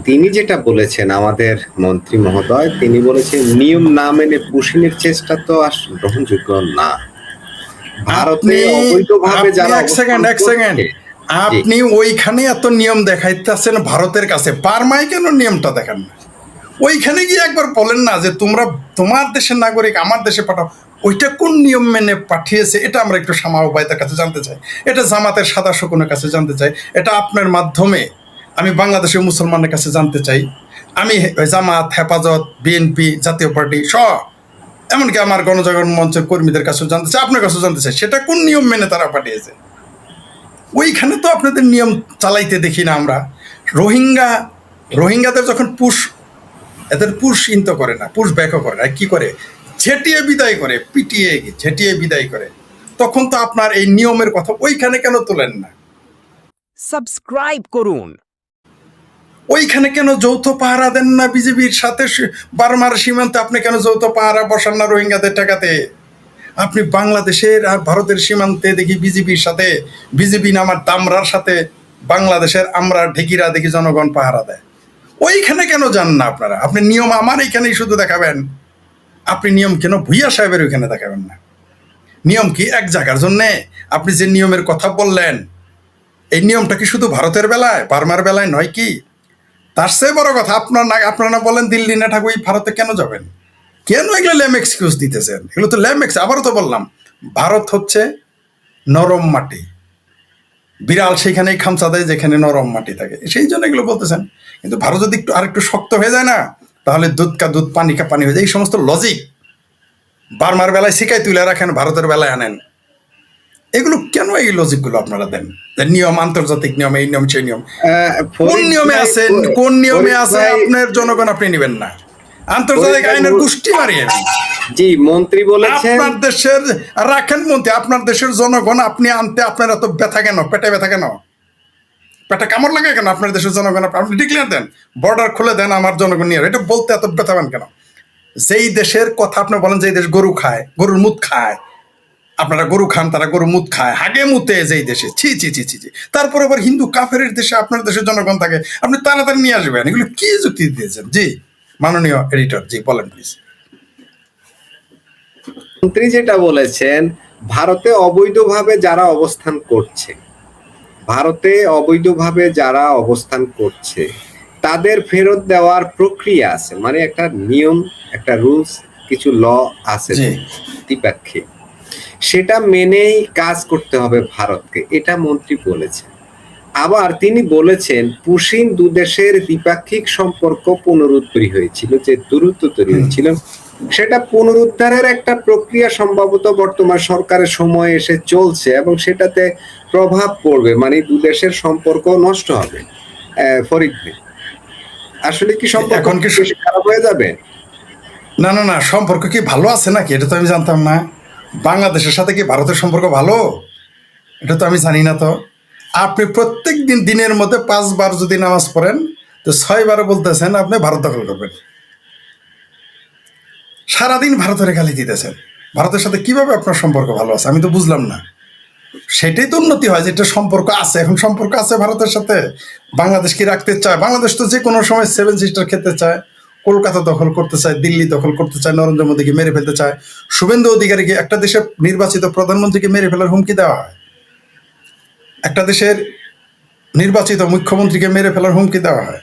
তিনি যেটা বলেছেন আমাদের মন্ত্রী মহোদয়, তিনি বলেছেন নিয়ম না মেনে পুশিনের চেষ্টা তো আর গ্রহণযোগ্য না। ভারতে আপনি অবৈধভাবে আপনি যারা এক অবস্থান সেকেন্ড করছে। জি, আপনি ওইখানে এত নিয়ম দেখাইতেছেন ভারতের কাছে, বার্মায় কেন নিয়মটা দেখান না? ওইখানে গিয়ে একবার বলেন না যে তোমরা তোমার দেশের নাগরিক আমার দেশে পাঠাও। ওইটা কোন নিয়ম মেনে পাঠিয়েছে এটা আমরা একটু শামা ওবায়দার কাছে জানতে চাই, এটা জামাতের সাদা শকুনের কাছে জানতে চাই, এটা আপনার মাধ্যমে আমি বাংলাদেশের মুসলমানের কাছে জানতে চাই, আমি জামাত, হেফাজত, বিএনপি, জাতীয় পার্টি সব, এমনকি আমার গণজাগরণ মঞ্চের কর্মীদের কাছেও জানতে চাই, আপনার কাছেও জানতে চাই সেটা কোন নিয়ম মেনে তারা পাঠিয়েছে। ওইখানে তো আপনাদের নিয়ম চালাইতে দেখি না আমরা। রোহিঙ্গাদের যখন এদের পুশ ইন্ত করে না, পুশ ব্যাকও করে না, কি করে ঝেটিয়ে বিদায় করে, পিটিয়ে ঝেটিয়ে বিদায় করে, তখন তো আপনার এই নিয়মের কথা ওইখানে কেন তোলেন না? সাবস্ক্রাইব করুন। ওইখানে কেন যৌথ পাহারা দেন না বিজেপির সাথে? বার্মার সীমান্তে আপনি কেন যৌথ পাহারা বসান না রোহিঙ্গাদের ঠেকাতে? আপনি বাংলাদেশের আর ভারতের সীমান্তে দেখি বিজেপির সাথে, বিজেপি নামার দামরার সাথে বাংলাদেশের আমরা ঢেকিরা দেখি জনগণ পাহারা দেয়। ওইখানে কেন যান না আপনারা? আপনি নিয়ম আমার এইখানেই শুধু দেখাবেন, আপনি নিয়ম কেন ভুইয়া সাহেবের ওইখানে দেখাবেন না? নিয়ম কি এক জায়গার জন্যে? আপনি যে নিয়মের কথা বললেন, এই নিয়মটা কি শুধু ভারতের বেলায়, বার্মার বেলায় নয় কি? তার চেয়ে বড় কথা, আপনারা বলেন দিল্লি না ঠাকুর ভারতে কেন যাবেন? কেন এগুলো ল্যাম এক্সকিউজ দিতেছেন? এগুলো তো ল্যাম আবারও তো বললাম, ভারত হচ্ছে নরম মাটি, বিড়াল সেখানেই খামচা দেয় যেখানে নরম মাটি থাকে, সেই জন্য এগুলো বলতেছেন। কিন্তু ভারত যদি আরেকটু শক্ত হয়ে যায় না, তাহলে দুধ কা দুধ পানি কা পানি হয়ে যায়। এই সমস্ত লজিক বার্মার বেলায় শিখাই তুলে রাখেন, ভারতের বেলায় আনেন। এগুলো কেন এই লজিকগুলো আপনারা দেন? নিয়ম, আন্তর্জাতিক নিয়ম, এই নিয়ম সেই নিয়ম, কোন নিয়মে আছে? কোন নিয়মে আছে আপনার জনগণ আপনি নেবেন না? আন্তর্জাতিক আইনের গোষ্ঠী মারিয়ে জি, মন্ত্রী বলেছেন আপনার দেশের রাখেন মন্ত্রী, আপনার দেশের জনগণ আপনি আনতে আপনার এত ব্যথা কেন? পেটে ব্যথা কেন? পেটে কামড় লাগে কেন? আপনার দেশের জনগণ আপনি ডিক্লেয়ার দেন, বর্ডার খুলে দেন, আমার জনগণ নিয়ে, এটা বলতে এত ব্যথা পান কেন? যেই দেশের কথা আপনি বলেন, যেই দেশ গরু খায়, গরুর মুত খায়, আপনারা গরু খান, তারা গরু মুত খায়, হাগে মুতে যেই দেশে, ছি ছি ছি ছি ছি, তারপরে আবার হিন্দু কাফের দেশে আপনার দেশের জনগণ থাকে, আপনি তাড়াতাড়ি নিয়ে আসবেন। এগুলো কি যুক্তি দিয়েছেন? জি মাননীয় এডিটর, জি বলেন প্লিজ। মন্ত্রী যেটা বলেছেন, ভারতে অবৈধভাবে যারা অবস্থান করছে, ভারতে অবৈধভাবে যারা অবস্থান করছে তাদের ফেরত দেওয়ার প্রক্রিয়া আছে, মানে একটা নিয়ম, একটা রুলস, কিছু ল আছে দ্বিপাক্ষিক, সেটা মেনেই কাজ করতে হবে ভারতকে, এটা মন্ত্রী বলেছেন। আবার তিনি বলেছেন পুশিন দুদেশের দ্বিপাক্ষিক সম্পর্ক পুনরুদ্ধার হয়েছিল, যে দূরত্ব তৈরি হয়েছিল, সেটা পুনরুদ্ধারের একটা প্রক্রিয়া সম্ভবত বর্তমান সরকারের সময় এসে চলছে এবং সেটাতে প্রভাব পড়বে, মানে দুদেশের সম্পর্ক নষ্ট হবে। ফরিদ ভাই, আসলে কি সম্পর্ক এখন কি খারাপ হয়ে যাবে? না না না, সম্পর্ক কি ভালো আছে নাকি এটা তো আমি জানতাম না। বাংলাদেশের সাথে কি ভারতের সম্পর্ক ভালো এটা তো আমি জানি না। তো আপনি প্রত্যেক দিনের মধ্যে 5 বার যদি নামাজ পড়েন, তো 6 বারে বলতেছেন আপনি ভারত দখল করবেন। সারাদিন ভারতের গালি দিতেছেন। ভারতের সাথে কিভাবে আপনার সম্পর্ক ভালো আছে আমি তো বুঝলাম না। সেটাই তো উন্নতি হয়, যেটা সম্পর্ক আছে, এখন সম্পর্ক আছে ভারতের সাথে। বাংলাদেশ কি রাখতে চায়? বাংলাদেশ তো যে কোনো সময় 7 সিস্টার খেতে চায়, কলকাতা দখল করতে চায়, দিল্লি দখল করতে চায়, নরেন্দ্র মোদীকে মেরে ফেলতে চায়, শুভেন্দু অধিকারীকে, একটা দেশের নির্বাচিত প্রধানমন্ত্রীকে মেরে ফেলার হুমকি দেওয়া হয়, একটা দেশের নির্বাচিত মুখ্যমন্ত্রীকে মেরে ফেলার হুমকি দেওয়া হয়,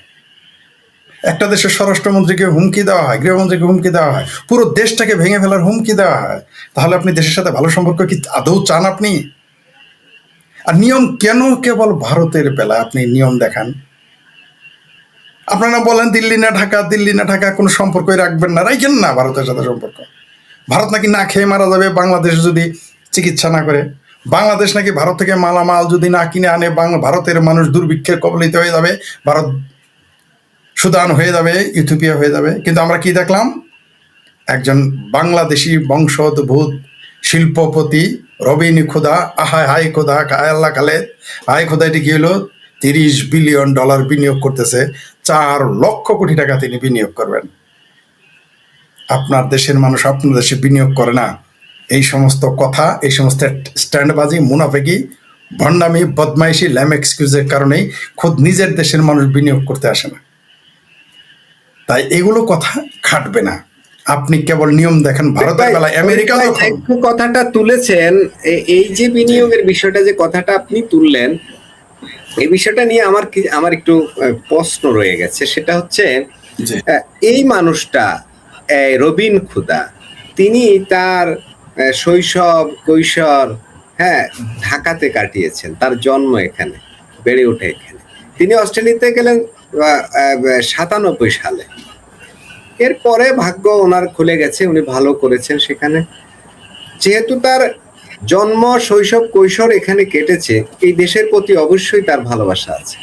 একটা দেশের স্বরাষ্ট্রমন্ত্রীকে হুমকি দেওয়া হয়, গৃহমন্ত্রীকে হুমকি দেওয়া হয়, পুরো দেশটাকে ভেঙে ফেলার হুমকি দেওয়া হয়। তাহলে আপনি দেশের সাথে ভালো সম্পর্ক কি আদৌ চান আপনি? আর নিয়ম কেন কেবল ভারতের বেলা আপনি নিয়ম দেখান? আপনারা বলেন দিল্লি না ঢাকা, দিল্লি না ঢাকা, কোনো সম্পর্কই রাখবেন না, রাখেন না ভারতের সাথে সম্পর্ক। ভারত নাকি না খেয়ে মারা যাবে বাংলাদেশ যদি চিকিৎসা না করে। বাংলাদেশ নাকি ভারত থেকে মালামাল যদি না কিনে আনে, ভারতের মানুষ দুর্ভিক্ষের কবলিত হয়ে যাবে, ভারত সুদান হয়ে যাবে, ইথিওপিয়া হয়ে যাবে। কিন্তু আমরা কি দেখলাম? একজন বাংলাদেশি বংশোদ্ভূত শিল্পপতি রবিন খোদা, আহায় হাই খোদা, আল্লাহ খালেদ, হাই খোদা, এটি কি হলো? $30 বিলিয়ন বিনিয়োগ করতেছে, 4 লক্ষ কোটি টাকা তিনি বিনিয়োগ করবেন। আপনার দেশের মানুষ আপনার দেশে বিনিয়োগ করে না। এই সমস্ত কথা, এই সমস্ত স্ট্যান্ডবাজি, মুনাফেকি, ভণ্ডামি, বদমাইশি, ল্যাম এক্সকিউজের কারণেই খোদ নিজের দেশের মানুষ বিনিয়োগ করতে আসে না। তাই এগুলো কথা খাটবে না। আপনি কেবল নিয়ম দেখেন। ভারতের বেলায় আমেরিকা ভাই, যখন একটু কথাটা তুলেছেন, এই যে বিনিয়োগের বিষয়টা, যে কথাটা আপনি তুললেন, এই বিষয়টা নিয়ে আমার একটু প্রশ্ন রয়ে গেছে। সেটা হচ্ছে যে আহ, এই মানুষটা রবিন খুদা, তিনি তার শৈশব কৈশোর, হ্যাঁ, ঢাকাতে কাটিয়েছেন, তার জন্ম এখানে, বেড়ে ওঠে এখানে। তিনি অস্ট্রেলিয়াতে গেলেন 97 সালে। এরপরে ভাগ্য ওনার খুলে গেছে, উনি ভালো করেছেন সেখানে। যেহেতু তার জন্ম, শৈশব, কৈশোর এখানে কেটেছে, এই দেশের প্রতি অবশ্যই তার ভালোবাসা আছে।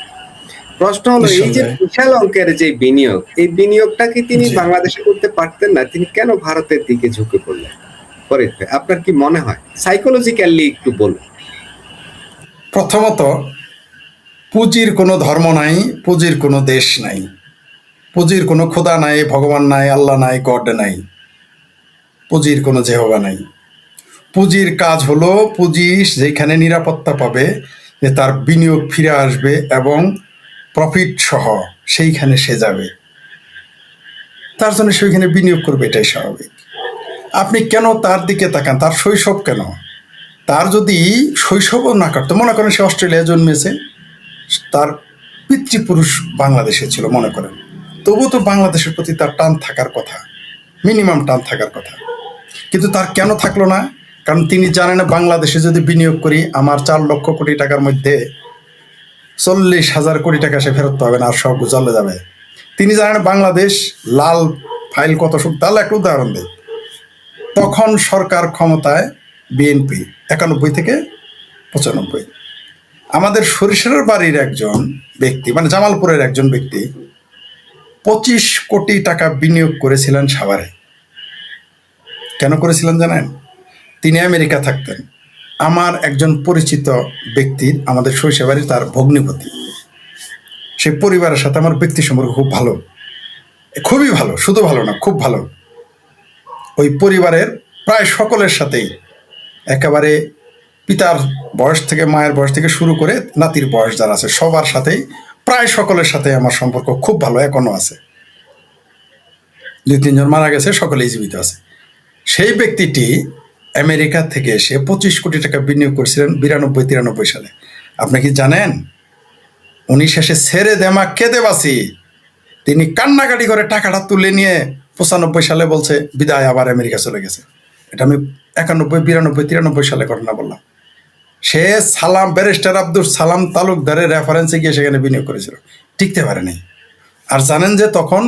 প্রশ্ন হলো, এই যে নিঃসন্দেহে বিশাল অঙ্কের যে বিনিয়োগ, এই বিনিয়োগটা কি তিনি জি। বাংলাদেশে করতে পারতেন না? তিনি কেন ভারতের দিকে ঝুঁকে পড়লেন? ফরিদ ভাই, আপনার কি মনে হয়? সাইকোলজিক্যালি একটু বলুন। প্রথমত, পুঁজির কোনো ধর্ম নাই, পুঁজির কোনো দেশ নাই, পুঁজির কোনো খোদা নাই, ভগবান নাই, আল্লাহ নাই, গড নাই, পুঁজির কোনো জেহোবা নাই। পুঁজির কাজ হলো, পুঁজি যেখানে নিরাপত্তা পাবে, যে তার বিনিয়োগ ফিরে আসবে এবং প্রফিট সহ সেইখানে সে যাবে, তার জন্য সেইখানে বিনিয়োগ করবে, এটাই স্বাভাবিক। আপনি কেন তার দিকে তাকান? তার শৈশব কেন? তার যদি শৈশবও না কাটতো, মনে করেন সে অস্ট্রেলিয়ায় জন্মেছে, তার পিতৃপুরুষ বাংলাদেশে ছিল মনে করেন, তবুও তো বাংলাদেশের প্রতি তার টান থাকার কথা, মিনিমাম টান থাকার কথা। কিন্তু তার কেন থাকলো না? কারণ তিনি জানেন না, বাংলাদেশে যদি বিনিয়োগ করি আমার 4 লক্ষ কোটি টাকার মধ্যে 40,000 কোটি টাকা সে ফেরত পাবে না, আর সব জলে যাবে। তিনি জানেন বাংলাদেশ লাল ফাইল কত সুখ। তাহলে একটা উদাহরণ দেয়, তখন সরকার ক্ষমতায় বিএনপি 91 থেকে 95। আমাদের সরিষার বাড়ির একজন ব্যক্তি, মানে জামালপুরের একজন ব্যক্তি 25 কোটি টাকা বিনিয়োগ করেছিলেন সাভারে। কেন করেছিলেন জানেন? তিনি আমেরিকা থাকতেন। আমার একজন পরিচিত ব্যক্তির, আমাদের শৈশবাড়ি তার ভগ্নিপতি, সেই পরিবারের সাথে আমার ব্যক্তি সম্পর্ক খুব ভালো, খুবই ভালো, শুধু ভালো না, খুব ভালো। ওই পরিবারের প্রায় সকলের সাথেই, একেবারে পিতার বয়স থেকে, মায়ের বয়স থেকে শুরু করে নাতির বয়স যারা আছে সবার সাথেই, প্রায় সকলের সাথে আমার সম্পর্ক খুব ভালো, এখনো আছে। 2-3 জন মারা গেছে, সকলেই জীবিত আছে। সেই ব্যক্তিটি আমেরিকা থেকে এসে 25 কোটি টাকা বিনিয়োগ করেছিলেন 92-93 সালে। আপনি কি জানেন? উনি শেষে ছেড়ে দেমা কেঁদে বাসি, তিনি কান্নাকাটি করে টাকাটা তুলে নিয়ে 95 সালে বলছে বিদায়, আবার আমেরিকা চলে গেছে। এটা আমি 91, 92, 93 সালে ঘটনা বললাম। সে সালাম, ব্যারিস্টার আব্দুল সালাম তালুকদারের রেফারেন্সে গিয়ে সেখানে বিনিয়োগ করেছিল, টিকতে পারেনি। আর জানেন যে তখন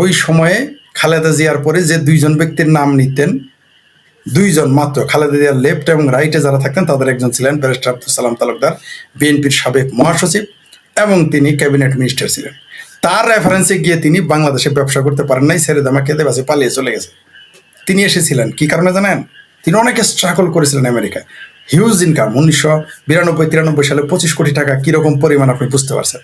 ওই সময়ে খালেদা জিয়ার পরে যে 2 জন ব্যক্তির নাম নিতেন, 2 জন মাত্র, খালেদা জিয়ার লেফট এবং রাইটে যারা থাকতেন তাদের একজন ছিলেন ব্যারিস্টার আব্দুল সালাম তালুকদার, বিএনপির সাবেক মহাসচিব, এবং তিনি ক্যাবিনেট মিনিস্টার ছিলেন। তার রেফারেন্সে গিয়ে তিনি বাংলাদেশে ব্যবসা করতে পারেন নাই, ছেড়ে দামা খেতে বাসে পালিয়ে চলে গেছে। তিনি এসেছিলেন কি কারণে জানেন? তিনি অনেকে স্ট্রাগল করেছিলেন আমেরিকা, হিউজ ইনকাম। 1992-93 সালে 25 কোটি টাকা কীরকম পরিমাণ আপনি বুঝতে পারছেন।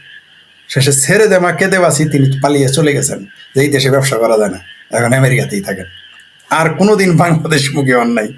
শেষে ছেড়ে দেমা কেঁদে বাসি তিনি পালিয়ে চলে গেছেন, যে এই দেশে ব্যবসা করা যায় না, এখন আমেরিকাতেই থাকেন, আর কোনোদিন বাংলাদেশ মুখে হন নাই।